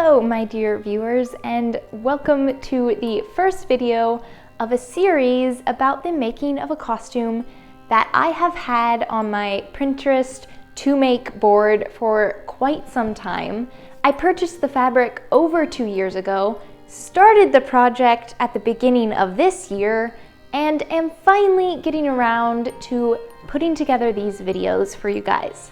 Hello, my dear viewers, and welcome to the first video of a series about the making of a costume that I have had on my Pinterest to make board for quite some time. I purchased the fabric over 2 years ago, started the project at the beginning of this year, and am finally getting around to putting together these videos for you guys.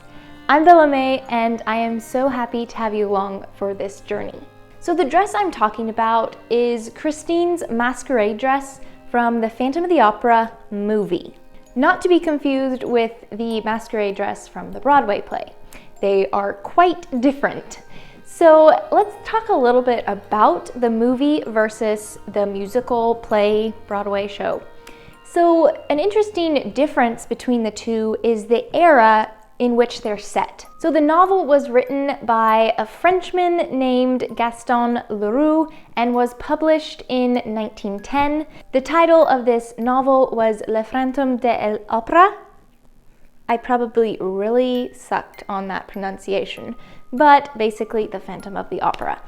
I'm Bella May, and I am so happy to have you along for this journey. So the dress I'm talking about is Christine's Masquerade dress from the Phantom of the Opera movie. Not to be confused with the Masquerade dress from the Broadway play. They are quite different. So let's talk a little bit about the movie versus the musical play Broadway show. So an interesting difference between the two is the era in which they're set. So the novel was written by a Frenchman named Gaston Leroux and was published in 1910. The title of this novel was Le Fantôme de l'Opéra. I probably really sucked on that pronunciation, but basically the Phantom of the Opera.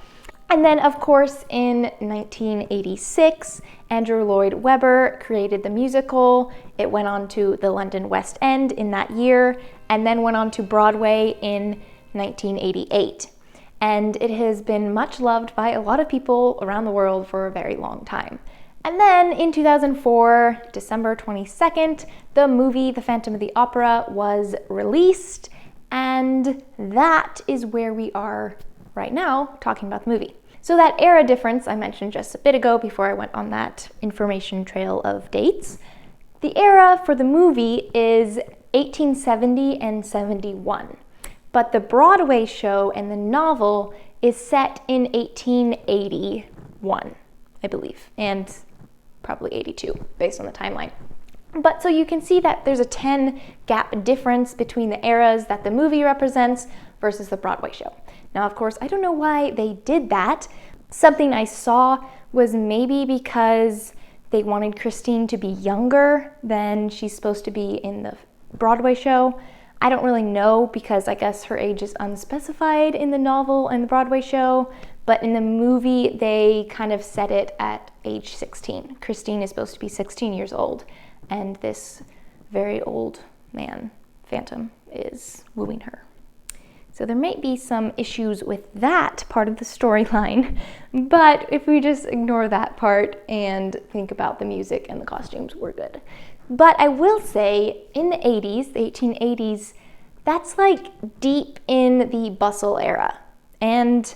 And then, of course, in 1986, Andrew Lloyd Webber created the musical. It went on to the London West End in that year, and then went on to Broadway in 1988. And it has been much loved by a lot of people around the world for a very long time. And then in 2004, December 22nd, the movie The Phantom of the Opera was released, and that is where we are right now talking about the movie. So that era difference I mentioned just a bit ago before I went on that information trail of dates, the era for the movie is 1870 and 71. But the Broadway show and the novel is set in 1881, I believe, and probably 82 based on the timeline. But so you can see that there's a 10 gap difference between the eras that the movie represents versus the Broadway show. Now, of course, I don't know why they did that. Something I saw was maybe because they wanted Christine to be younger than she's supposed to be in the Broadway show. I don't really know because I guess her age is unspecified in the novel and the Broadway show, but in the movie they kind of set it at age 16. Christine is supposed to be 16 years old, and this very old man, Phantom, is wooing her. So there might be some issues with that part of the storyline, but if we just ignore that part and think about the music and the costumes, we're good. But I will say, in the 80s, the 1880s, that's like deep in the bustle era. And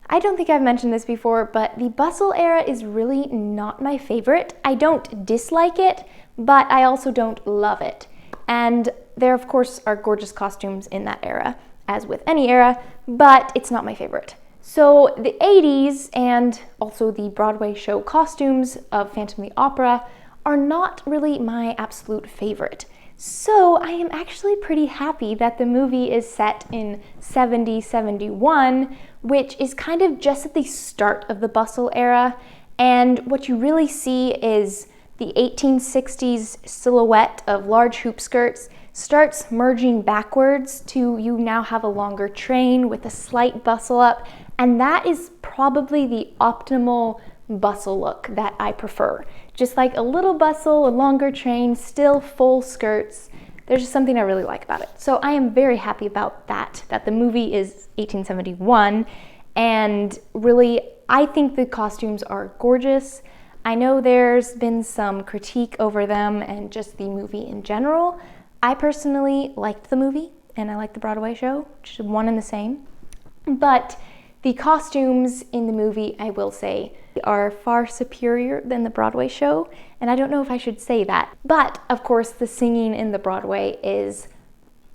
I don't think I've mentioned this before, but the bustle era is really not my favorite. I don't dislike it, but I also don't love it. And there, of course, are gorgeous costumes in that era, as with any era, but it's not my favorite. So the 80s and also the Broadway show costumes of Phantom of the Opera are not really my absolute favorite. So I am actually pretty happy that the movie is set in 70-71, which is kind of just at the start of the bustle era. And what you really see is the 1860s silhouette of large hoop skirts starts merging backwards to you now have a longer train with a slight bustle up, and that is probably the optimal bustle look that I prefer. Just like a little bustle, a longer train, still full skirts. There's just something I really like about it. So I am very happy about that the movie is 1871, and really I think the costumes are gorgeous. I know there's been some critique over them and just the movie in general. I personally liked the movie, and I liked the Broadway show, which is one and the same. But the costumes in the movie, I will say, are far superior than the Broadway show, and I don't know if I should say that. But, of course, the singing in the Broadway is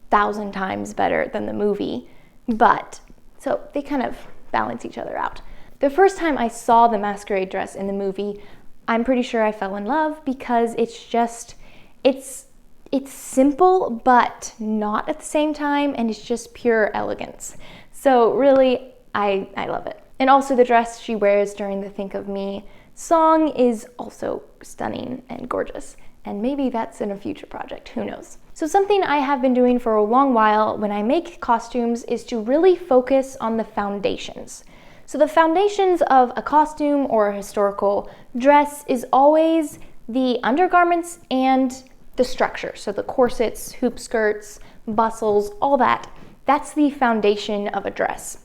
1,000 times better than the movie. But, so they kind of balance each other out. The first time I saw the Masquerade dress in the movie, I'm pretty sure I fell in love because it's simple, but not at the same time, and it's just pure elegance. So really, I love it. And also the dress she wears during the Think of Me song is also stunning and gorgeous. And maybe that's in a future project, who knows. So something I have been doing for a long while when I make costumes is to really focus on the foundations. So the foundations of a costume or a historical dress is always the undergarments and the structure. So the corsets, hoop skirts, bustles, all that. That's the foundation of a dress.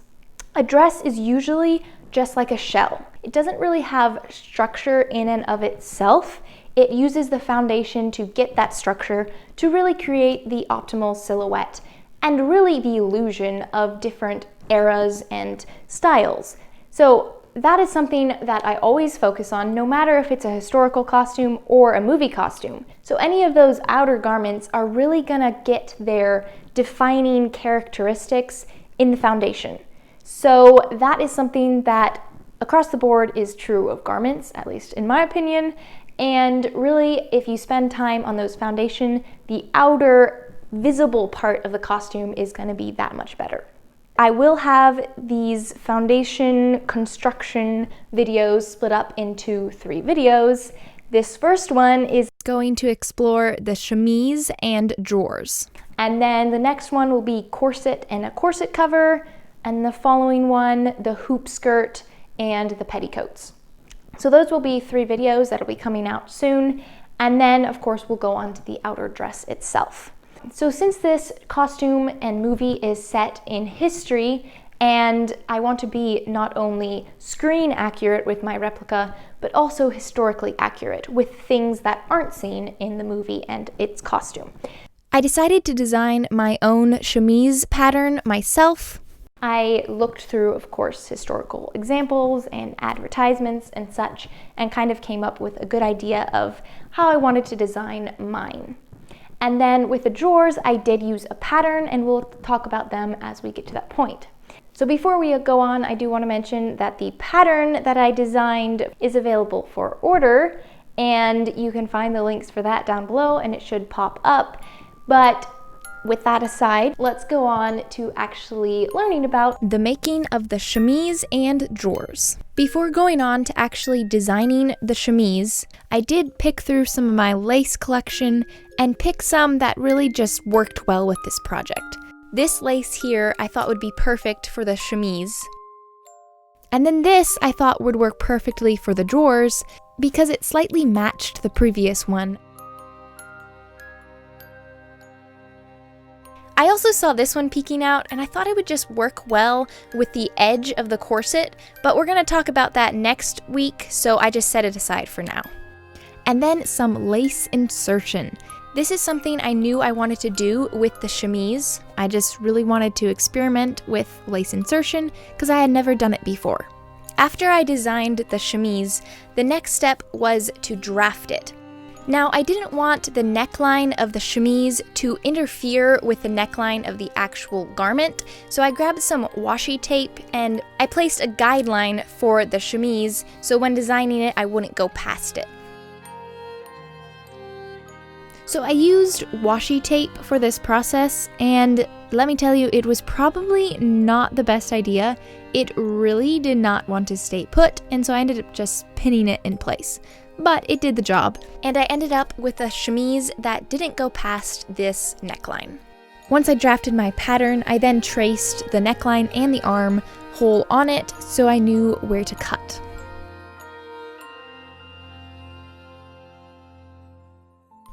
A dress is usually just like a shell. It doesn't really have structure in and of itself. It uses the foundation to get that structure to really create the optimal silhouette and really the illusion of different eras and styles. So that is something that I always focus on, no matter if it's a historical costume or a movie costume. So any of those outer garments are really gonna get their defining characteristics in the foundation. So that is something that across the board is true of garments, at least in my opinion. And really, if you spend time on those foundation, the outer visible part of the costume is going to be that much better. I will have these foundation construction videos split up into 3 videos. This first one is going to explore the chemise and drawers. And then the next one will be corset and a corset cover. And the following one, the hoop skirt and the petticoats. So those will be 3 videos that'll be coming out soon. And then of course we'll go on to the outer dress itself. So since this costume and movie is set in history, and I want to be not only screen accurate with my replica, but also historically accurate with things that aren't seen in the movie and its costume, I decided to design my own chemise pattern myself. I looked through, of course, historical examples and advertisements and such, and kind of came up with a good idea of how I wanted to design mine. And then with the drawers, I did use a pattern, and we'll talk about them as we get to that point. So before we go on, I do want to mention that the pattern that I designed is available for order, and you can find the links for that down below, and it should pop up. But with that aside, let's go on to actually learning about the making of the chemise and drawers. Before going on to actually designing the chemise, I did pick through some of my lace collection and pick some that really just worked well with this project. This lace here I thought would be perfect for the chemise. And then this I thought would work perfectly for the drawers because it slightly matched the previous one. I also saw this one peeking out, and I thought it would just work well with the edge of the corset, but we're going to talk about that next week, so I just set it aside for now. And then some lace insertion. This is something I knew I wanted to do with the chemise. I just really wanted to experiment with lace insertion because I had never done it before. After I designed the chemise, the next step was to draft it. Now, I didn't want the neckline of the chemise to interfere with the neckline of the actual garment, so I grabbed some washi tape and I placed a guideline for the chemise so when designing it, I wouldn't go past it. So I used washi tape for this process, and let me tell you, it was probably not the best idea. It really did not want to stay put, and so I ended up just pinning it in place. But it did the job, and I ended up with a chemise that didn't go past this neckline. Once I drafted my pattern, I then traced the neckline and the arm hole on it so I knew where to cut.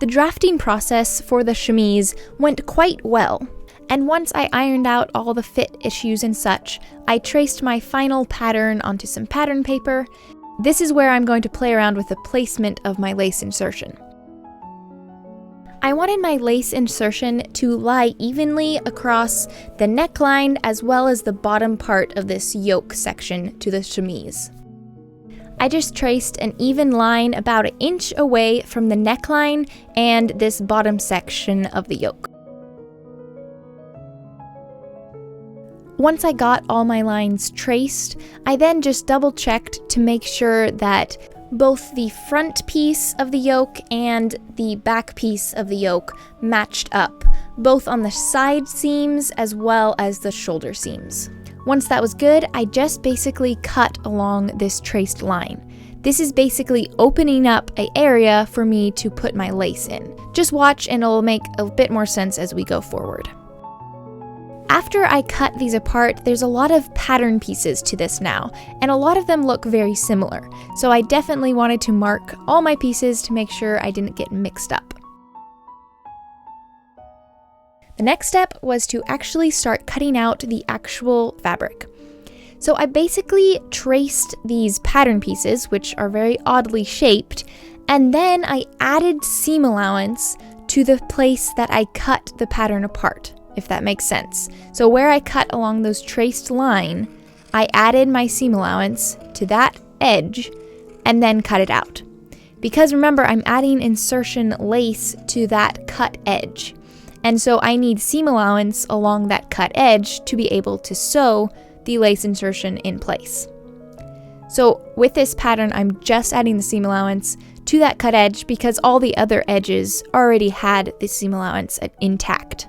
The drafting process for the chemise went quite well, and once I ironed out all the fit issues and such, I traced my final pattern onto some pattern paper. This is where I'm going to play around with the placement of my lace insertion. I wanted my lace insertion to lie evenly across the neckline as well as the bottom part of this yoke section to the chemise. I just traced an even line about 1 inch away from the neckline and this bottom section of the yoke. Once I got all my lines traced, I then just double-checked to make sure that both the front piece of the yoke and the back piece of the yoke matched up, both on the side seams as well as the shoulder seams. Once that was good, I just basically cut along this traced line. This is basically opening up an area for me to put my lace in. Just watch and it'll make a bit more sense as we go forward. After I cut these apart, there's a lot of pattern pieces to this now, and a lot of them look very similar. So I definitely wanted to mark all my pieces to make sure I didn't get mixed up. The next step was to actually start cutting out the actual fabric. So I basically traced these pattern pieces, which are very oddly shaped, and then I added seam allowance to the place that I cut the pattern apart, if that makes sense. So where I cut along those traced line, I added my seam allowance to that edge and then cut it out. Because remember, I'm adding insertion lace to that cut edge. And so I need seam allowance along that cut edge to be able to sew the lace insertion in place. So with this pattern, I'm just adding the seam allowance to that cut edge because all the other edges already had the seam allowance intact.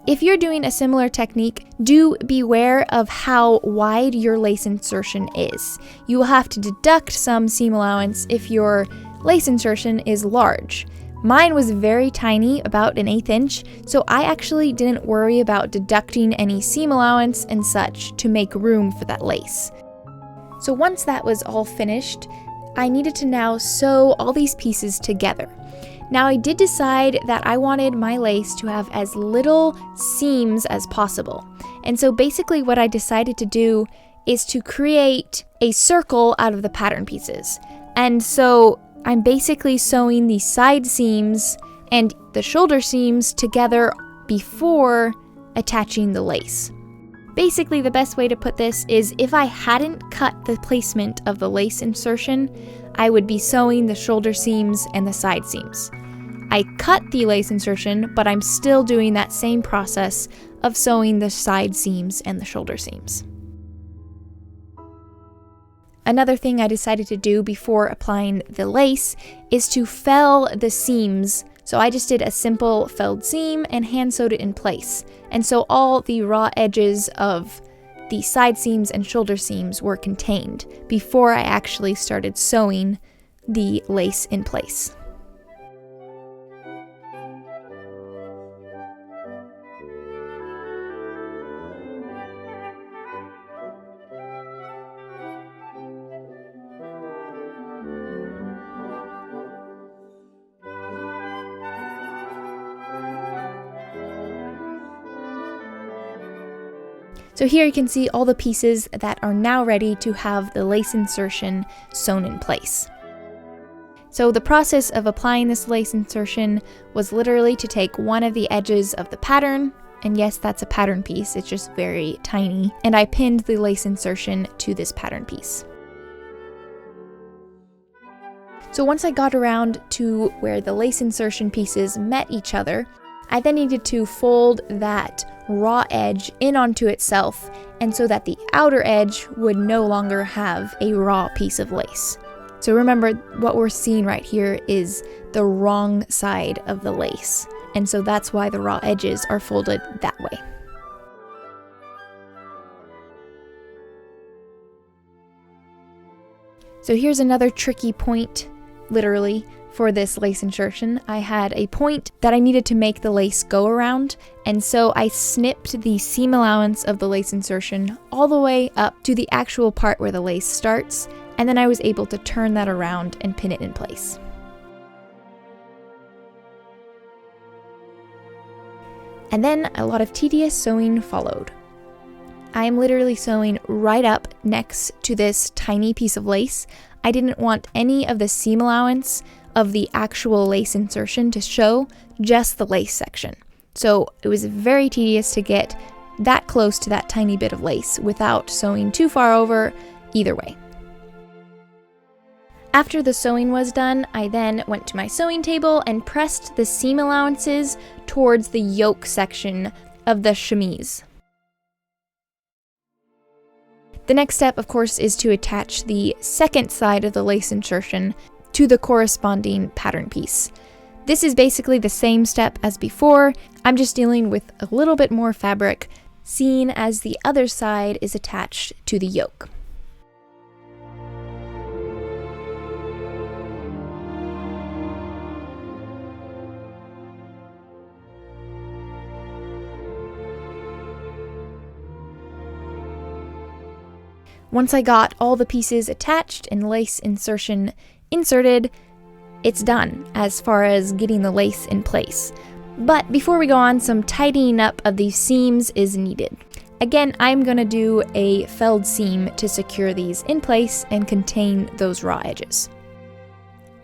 If you're doing a similar technique, do beware of how wide your lace insertion is. You will have to deduct some seam allowance if your lace insertion is large. Mine was very tiny, about 1/8 inch, so I actually didn't worry about deducting any seam allowance and such to make room for that lace. So once that was all finished, I needed to now sew all these pieces together. Now I did decide that I wanted my lace to have as little seams as possible. And so basically what I decided to do is to create a circle out of the pattern pieces. And so I'm basically sewing the side seams and the shoulder seams together before attaching the lace. Basically, the best way to put this is if I hadn't cut the placement of the lace insertion, I would be sewing the shoulder seams and the side seams. I cut the lace insertion, but I'm still doing that same process of sewing the side seams and the shoulder seams. Another thing I decided to do before applying the lace is to fell the seams. So I just did a simple felled seam and hand sewed it in place. And so all the raw edges of the side seams and shoulder seams were contained before I actually started sewing the lace in place. So here you can see all the pieces that are now ready to have the lace insertion sewn in place. So the process of applying this lace insertion was literally to take one of the edges of the pattern, and yes, that's a pattern piece, it's just very tiny, and I pinned the lace insertion to this pattern piece. So once I got around to where the lace insertion pieces met each other, I then needed to fold that raw edge in onto itself, and so that the outer edge would no longer have a raw piece of lace. So remember, what we're seeing right here is the wrong side of the lace, and so that's why the raw edges are folded that way. So here's another tricky point, literally, for this lace insertion. I had a point that I needed to make the lace go around, and so I snipped the seam allowance of the lace insertion all the way up to the actual part where the lace starts, and then I was able to turn that around and pin it in place. And then a lot of tedious sewing followed. I am literally sewing right up next to this tiny piece of lace. I didn't want any of the seam allowance of the actual lace insertion to show, just the lace section. So it was very tedious to get that close to that tiny bit of lace without sewing too far over either way. After the sewing was done, I then went to my sewing table and pressed the seam allowances towards the yoke section of the chemise. The next step, of course, is to attach the second side of the lace insertion to the corresponding pattern piece. This is basically the same step as before. I'm just dealing with a little bit more fabric, seeing as the other side is attached to the yoke. Once I got all the pieces attached and lace insertion inserted, it's done as far as getting the lace in place. But before we go on, some tidying up of these seams is needed. Again, I'm going to do a felled seam to secure these in place and contain those raw edges.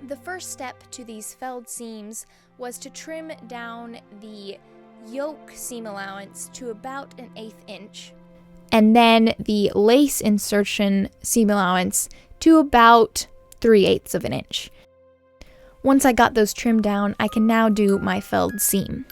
The first step to these felled seams was to trim down the yoke seam allowance to about 1/8 inch, and then the lace insertion seam allowance to about 3/8 of an inch. Once I got those trimmed down, I can now do my felled seam.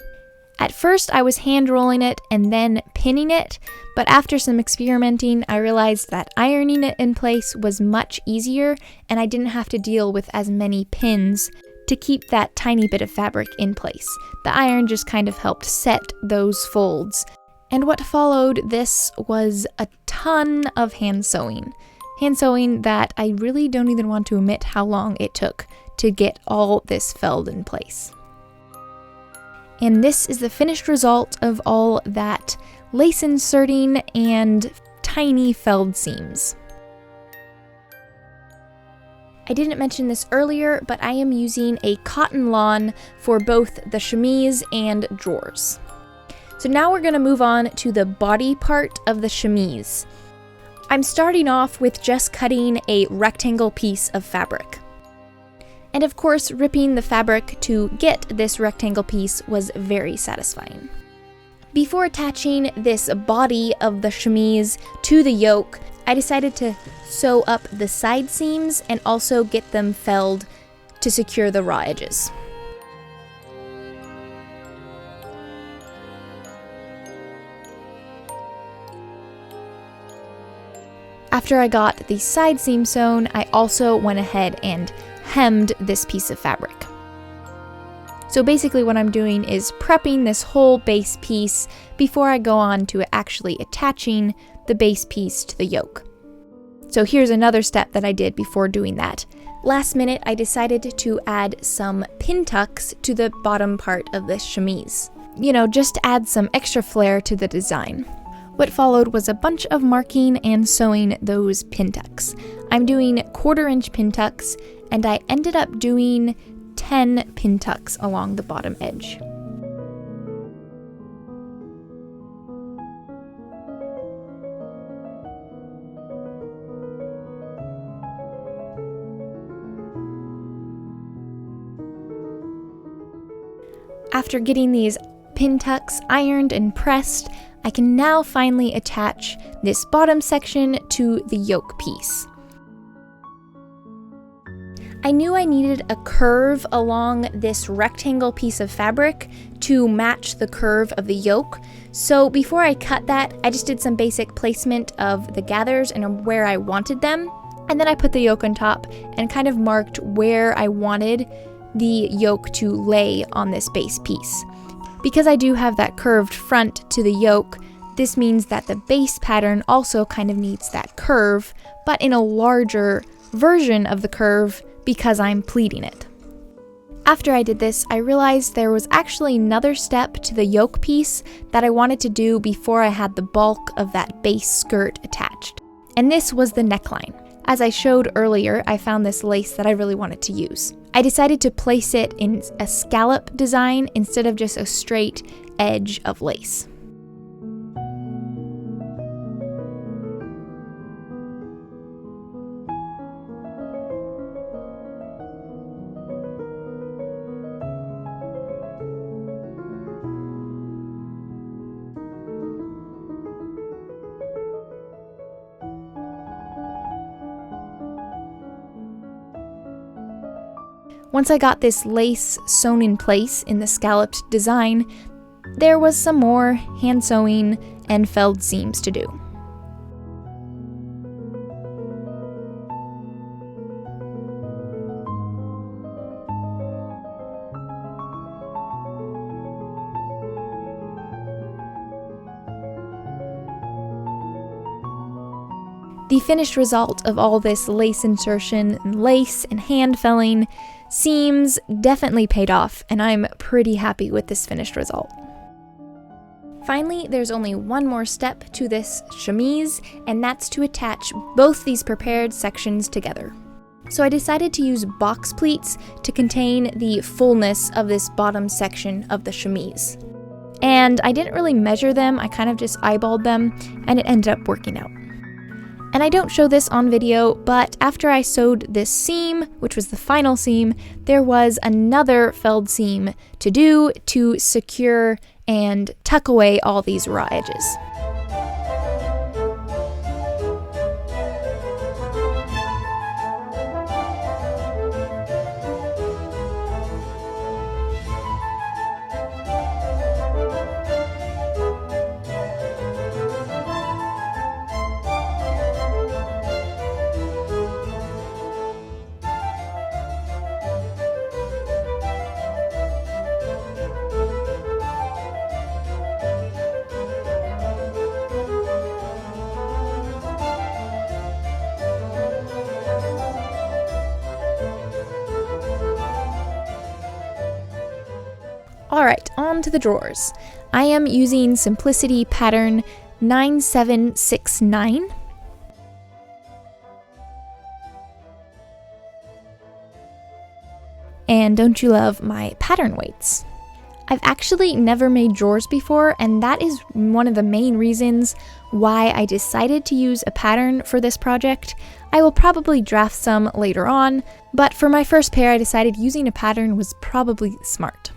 At first, I was hand rolling it and then pinning it, but after some experimenting, I realized that ironing it in place was much easier, and I didn't have to deal with as many pins to keep that tiny bit of fabric in place. The iron just kind of helped set those folds. And what followed this was a ton of hand sewing. Hand sewing that I really don't even want to admit how long it took to get all this felled in place. And this is the finished result of all that lace inserting and tiny felled seams. I didn't mention this earlier, but I am using a cotton lawn for both the chemise and drawers. So now we're going to move on to the body part of the chemise. I'm starting off with just cutting a rectangle piece of fabric. And of course, ripping the fabric to get this rectangle piece was very satisfying. Before attaching this body of the chemise to the yoke, I decided to sew up the side seams and also get them felled to secure the raw edges. After I got the side seam sewn, I also went ahead and hemmed this piece of fabric. So basically what I'm doing is prepping this whole base piece before I go on to actually attaching the base piece to the yoke. So here's another step that I did before doing that. Last minute, I decided to add some pin tucks to the bottom part of this chemise. Just to add some extra flair to the design. What followed was a bunch of marking and sewing those pin tucks. I'm doing 1/4 inch pin tucks, and I ended up doing 10 pin tucks along the bottom edge. After getting these pin tucks ironed and pressed, I can now finally attach this bottom section to the yoke piece. I knew I needed a curve along this rectangle piece of fabric to match the curve of the yoke, so before I cut that, I just did some basic placement of the gathers and where I wanted them, and then I put the yoke on top and kind of marked where I wanted the yoke to lay on this base piece. Because I do have that curved front to the yoke, this means that the base pattern also kind of needs that curve, but in a larger version of the curve because I'm pleating it. After I did this, I realized there was actually another step to the yoke piece that I wanted to do before I had the bulk of that base skirt attached. And this was the neckline. As I showed earlier, I found this lace that I really wanted to use. I decided to place it in a scallop design instead of just a straight edge of lace. Once I got this lace sewn in place in the scalloped design, there was some more hand sewing and felled seams to do. The finished result of all this lace insertion and lace and hand felling seams definitely paid off, and I'm pretty happy with this finished result. Finally, there's only one more step to this chemise, and that's to attach both these prepared sections together. So I decided to use box pleats to contain the fullness of this bottom section of the chemise. And I didn't really measure them, I kind of just eyeballed them, and it ended up working out. And I don't show this on video, but after I sewed this seam, which was the final seam, there was another felled seam to do to secure and tuck away all these raw edges. Alright, on to the drawers. I am using Simplicity pattern 9769. And don't you love my pattern weights? I've actually never made drawers before, and that is one of the main reasons why I decided to use a pattern for this project. I will probably draft some later on, but for my first pair I decided using a pattern was probably smart.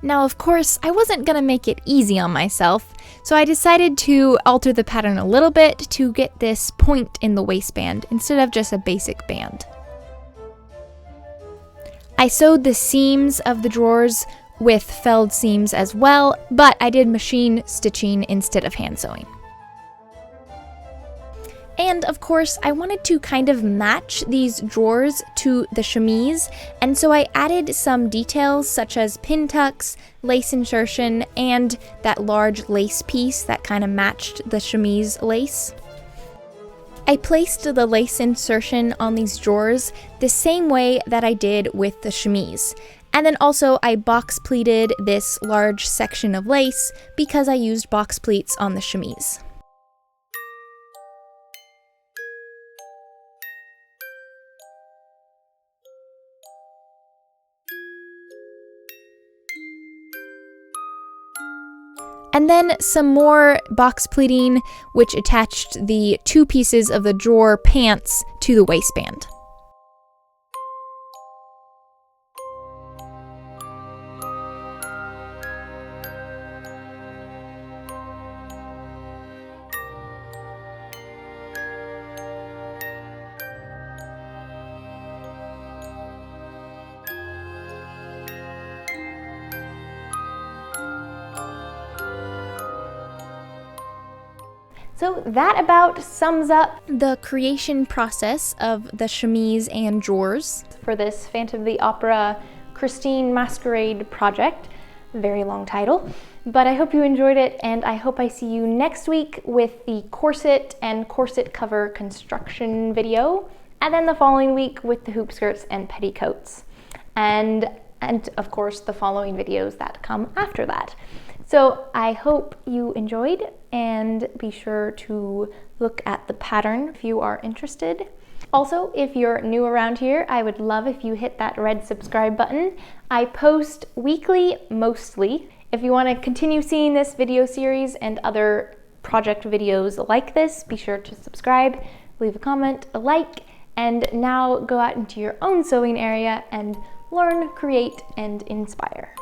Now, of course, I wasn't gonna make it easy on myself, so I decided to alter the pattern a little bit to get this point in the waistband instead of just a basic band. I sewed the seams of the drawers with felled seams as well, but I did machine stitching instead of hand sewing. And of course, I wanted to kind of match these drawers to the chemise, and so I added some details such as pin tucks, lace insertion, and that large lace piece that kind of matched the chemise lace. I placed the lace insertion on these drawers the same way that I did with the chemise. And then also I box pleated this large section of lace because I used box pleats on the chemise. And then some more box pleating, which attached the two pieces of the drawer pants to the waistband. So that about sums up The creation process of the chemise and drawers for this Phantom of the Opera Christine Masquerade project. Very long title, but I hope you enjoyed it, and I hope I see you next week with the corset and corset cover construction video, and then the following week with the hoop skirts and petticoats, and of course the following videos that come after that. So I hope you enjoyed, and be sure to look at the pattern if you are interested. Also, if you're new around here, I would love if you hit that red subscribe button. I post weekly, mostly. If you want to continue seeing this video series and other project videos like this, be sure to subscribe, leave a comment, a like, and now go out into your own sewing area and learn, create, and inspire.